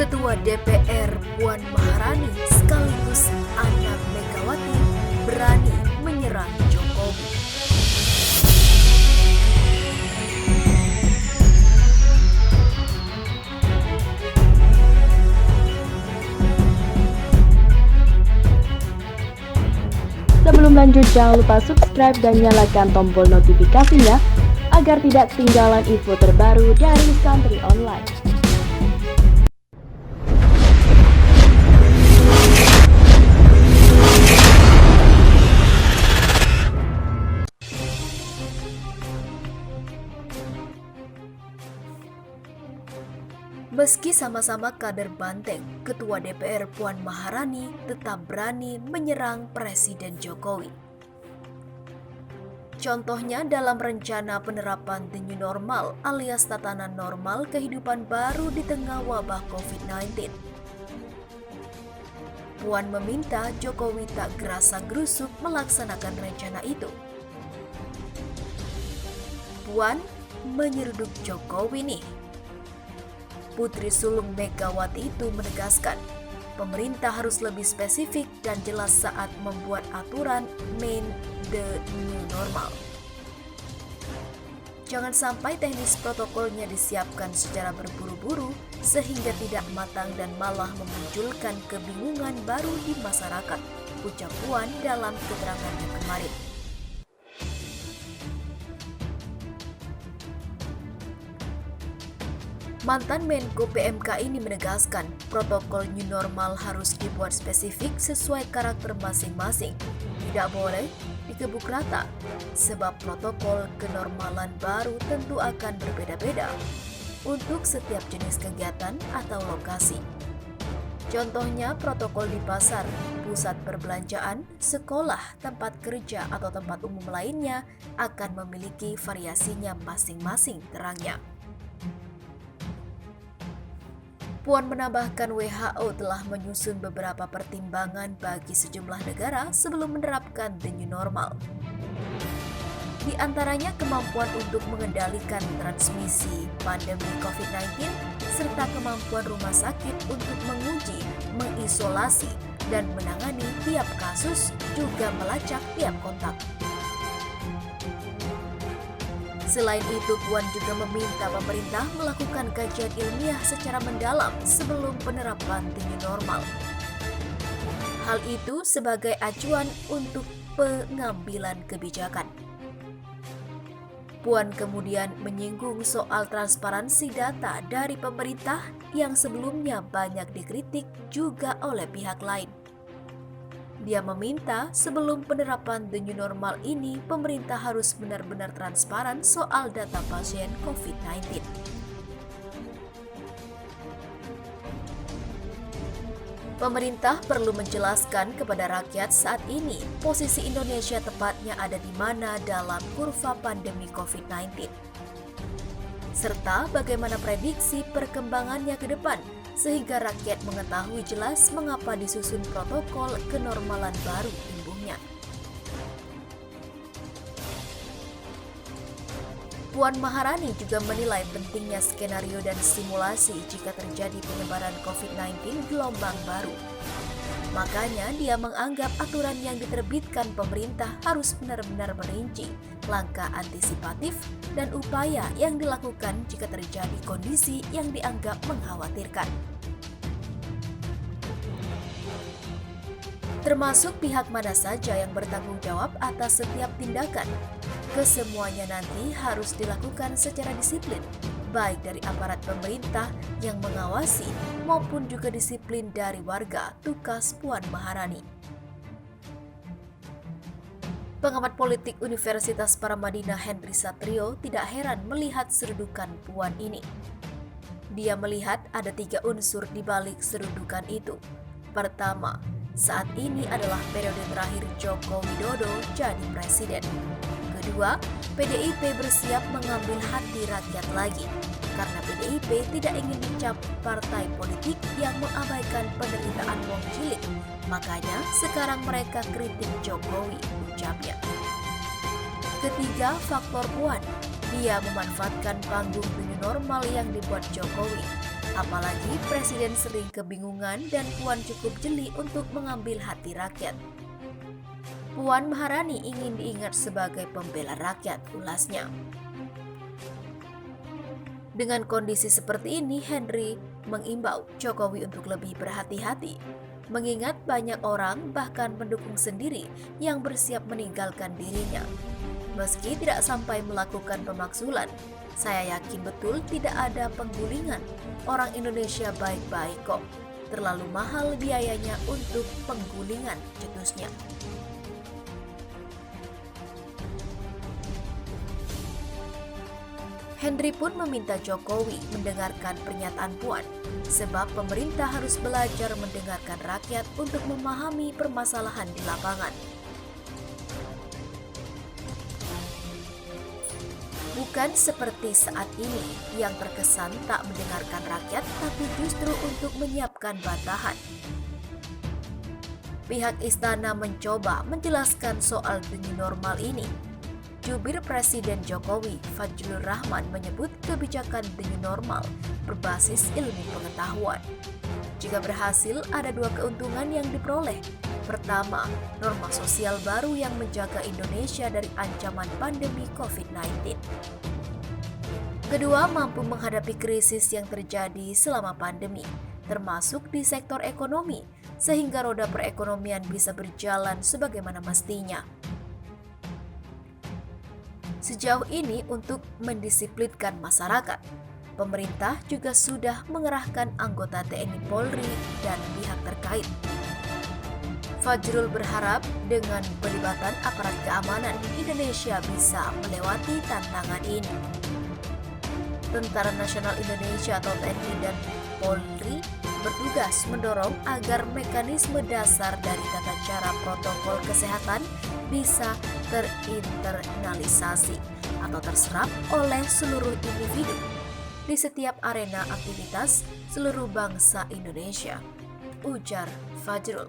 Ketua DPR Puan Maharani sekaligus anak Megawati berani menyerang Jokowi. Sebelum lanjut, jangan lupa subscribe dan nyalakan tombol notifikasinya agar tidak ketinggalan info terbaru dari Santri Online. Meski sama-sama kader banteng, Ketua DPR Puan Maharani tetap berani menyerang Presiden Jokowi. Contohnya dalam rencana penerapan the new normal alias tatanan normal kehidupan baru di tengah wabah COVID-19. Puan meminta Jokowi tak gerasa-gerusuk melaksanakan rencana itu. Puan menyeruduk Jokowi nih. Putri sulung Megawati itu menegaskan, pemerintah harus lebih spesifik dan jelas saat membuat aturan main the new normal. Jangan sampai teknis protokolnya disiapkan secara berburu-buru sehingga tidak matang dan malah memunculkan kebingungan baru di masyarakat, ucap Puan dalam keterangannya kemarin. Mantan Menko PMK ini menegaskan protokol new normal harus dibuat spesifik sesuai karakter masing-masing. Tidak boleh dikebuk rata, sebab protokol kenormalan baru tentu akan berbeda-beda untuk setiap jenis kegiatan atau lokasi. Contohnya protokol di pasar, pusat perbelanjaan, sekolah, tempat kerja atau tempat umum lainnya akan memiliki variasinya masing-masing, terangnya. Puan menambahkan WHO telah menyusun beberapa pertimbangan bagi sejumlah negara sebelum menerapkan the new normal. Di antaranya kemampuan untuk mengendalikan transmisi pandemi COVID-19 serta kemampuan rumah sakit untuk menguji, mengisolasi, dan menangani tiap kasus juga melacak tiap kontak. Selain itu, Puan juga meminta pemerintah melakukan kajian ilmiah secara mendalam sebelum penerapan the new normal. Hal itu sebagai acuan untuk pengambilan kebijakan. Puan kemudian menyinggung soal transparansi data dari pemerintah yang sebelumnya banyak dikritik juga oleh pihak lain. Dia meminta sebelum penerapan the new normal ini, pemerintah harus benar-benar transparan soal data pasien COVID-19. Pemerintah perlu menjelaskan kepada rakyat saat ini posisi Indonesia tepatnya ada di mana dalam kurva pandemi COVID-19, serta bagaimana prediksi perkembangannya ke depan, sehingga rakyat mengetahui jelas mengapa disusun protokol kenormalan baru, imbuhnya. Puan Maharani juga menilai pentingnya skenario dan simulasi jika terjadi penyebaran COVID-19 gelombang baru. Makanya dia menganggap aturan yang diterbitkan pemerintah harus benar-benar merinci langkah antisipatif dan upaya yang dilakukan jika terjadi kondisi yang dianggap mengkhawatirkan. Termasuk pihak mana saja yang bertanggung jawab atas setiap tindakan. Kesemuanya nanti harus dilakukan secara disiplin, baik dari aparat pemerintah yang mengawasi maupun juga disiplin dari warga, tukas Puan Maharani. Pengamat politik Universitas Paramadina Henry Satrio tidak heran melihat serudukan Puan ini. Dia melihat ada 3 unsur di balik serudukan itu. Pertama, saat ini adalah periode terakhir Joko Widodo jadi presiden. Kedua, PDIP bersiap mengambil hati rakyat lagi, karena PDIP tidak ingin mencap partai politik yang mengabaikan penderitaan wong cilik. Makanya sekarang mereka kritik Jokowi, ucapnya. Ketiga, faktor Puan. Dia memanfaatkan panggung the new normal yang dibuat Jokowi. Apalagi Presiden sering kebingungan dan Puan cukup jeli untuk mengambil hati rakyat. Puan Maharani ingin diingat sebagai pembela rakyat, ulasnya. Dengan kondisi seperti ini, Henry mengimbau Jokowi untuk lebih berhati-hati, mengingat banyak orang bahkan pendukung sendiri yang bersiap meninggalkan dirinya. Meski tidak sampai melakukan pemakzulan, saya yakin betul tidak ada penggulingan. Orang Indonesia baik-baik kok. Terlalu mahal biayanya untuk penggulingan, cetusnya. Henry pun meminta Jokowi mendengarkan pernyataan Puan, sebab pemerintah harus belajar mendengarkan rakyat untuk memahami permasalahan di lapangan. Bukan seperti saat ini yang terkesan tak mendengarkan rakyat, tapi justru untuk menyiapkan bantahan. Pihak istana mencoba menjelaskan soal the new normal ini. Jubir Presiden Jokowi, Fajrul Rahman, menyebut kebijakan the new normal berbasis ilmu pengetahuan. Jika berhasil, ada dua keuntungan yang diperoleh. Pertama, norma sosial baru yang menjaga Indonesia dari ancaman pandemi COVID-19. Kedua, mampu menghadapi krisis yang terjadi selama pandemi, termasuk di sektor ekonomi, sehingga roda perekonomian bisa berjalan sebagaimana mestinya. Sejauh ini, untuk mendisiplinkan masyarakat, pemerintah juga sudah mengerahkan anggota TNI Polri dan pihak terkait. Fajrul berharap dengan pelibatan aparat keamanan, Indonesia bisa melewati tantangan ini. Tentara Nasional Indonesia atau TNI dan Polri bertugas mendorong agar mekanisme dasar dari tata cara protokol kesehatan bisa terinternalisasi atau terserap oleh seluruh individu di setiap arena aktivitas seluruh bangsa Indonesia, ujar Fajrul.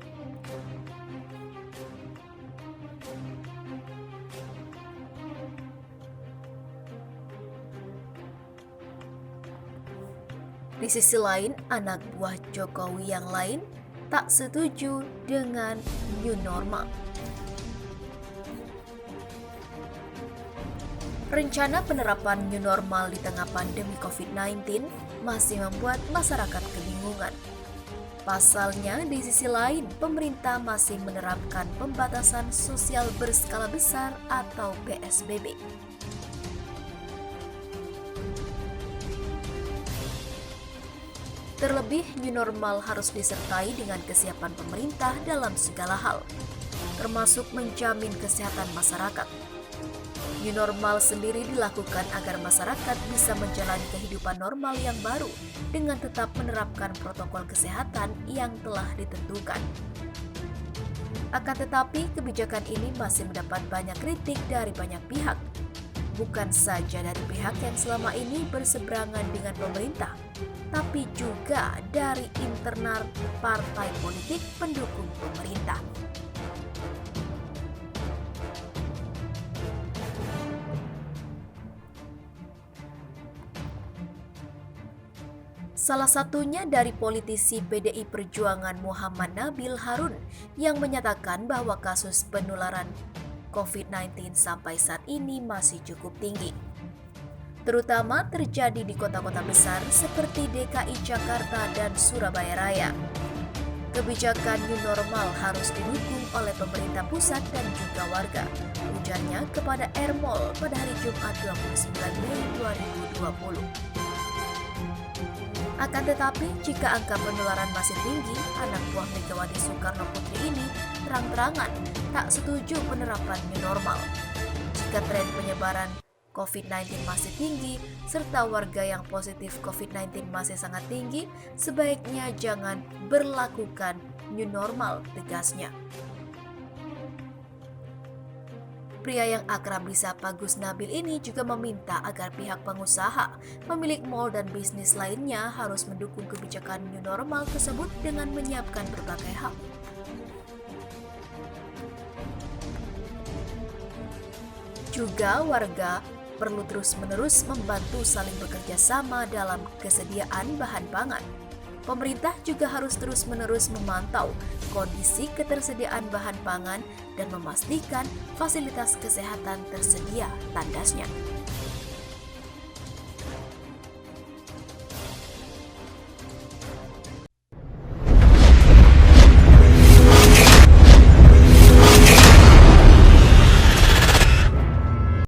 Di sisi lain, anak buah Jokowi yang lain tak setuju dengan new normal. Rencana penerapan new normal di tengah pandemi COVID-19 masih membuat masyarakat kebingungan. Pasalnya, di sisi lain, pemerintah masih menerapkan pembatasan sosial berskala besar atau PSBB. Terlebih, new normal harus disertai dengan kesiapan pemerintah dalam segala hal, termasuk menjamin kesehatan masyarakat. New normal sendiri dilakukan agar masyarakat bisa menjalani kehidupan normal yang baru dengan tetap menerapkan protokol kesehatan yang telah ditentukan. Akan tetapi, kebijakan ini masih mendapat banyak kritik dari banyak pihak, bukan saja dari pihak yang selama ini berseberangan dengan pemerintah, tapi juga dari internal partai politik pendukung pemerintah. Salah satunya dari politisi PDI Perjuangan Muhammad Nabil Harun yang menyatakan bahwa kasus penularan COVID-19 sampai saat ini masih cukup tinggi, terutama terjadi di kota-kota besar seperti DKI Jakarta dan Surabaya Raya. Kebijakan new normal harus didukung oleh pemerintah pusat dan juga warga, ujarnya kepada Ermol pada hari Jumat 29 Mei 2020. Akan tetapi, jika angka penularan masih tinggi, anak buah Megawati Soekarno Putri ini terang-terangan tak setuju penerapan new normal. Jika tren penyebaran COVID-19 masih tinggi, serta warga yang positif COVID-19 masih sangat tinggi, sebaiknya jangan berlakukan new normal, tegasnya. Pria yang akrab disapa Gus Nabil ini juga meminta agar pihak pengusaha, pemilik mal dan bisnis lainnya harus mendukung kebijakan new normal tersebut dengan menyiapkan berbagai hal. Juga warga perlu terus-menerus membantu saling bekerja sama dalam kesediaan bahan pangan. Pemerintah juga harus terus-menerus memantau kondisi ketersediaan bahan pangan dan memastikan fasilitas kesehatan tersedia, tandasnya.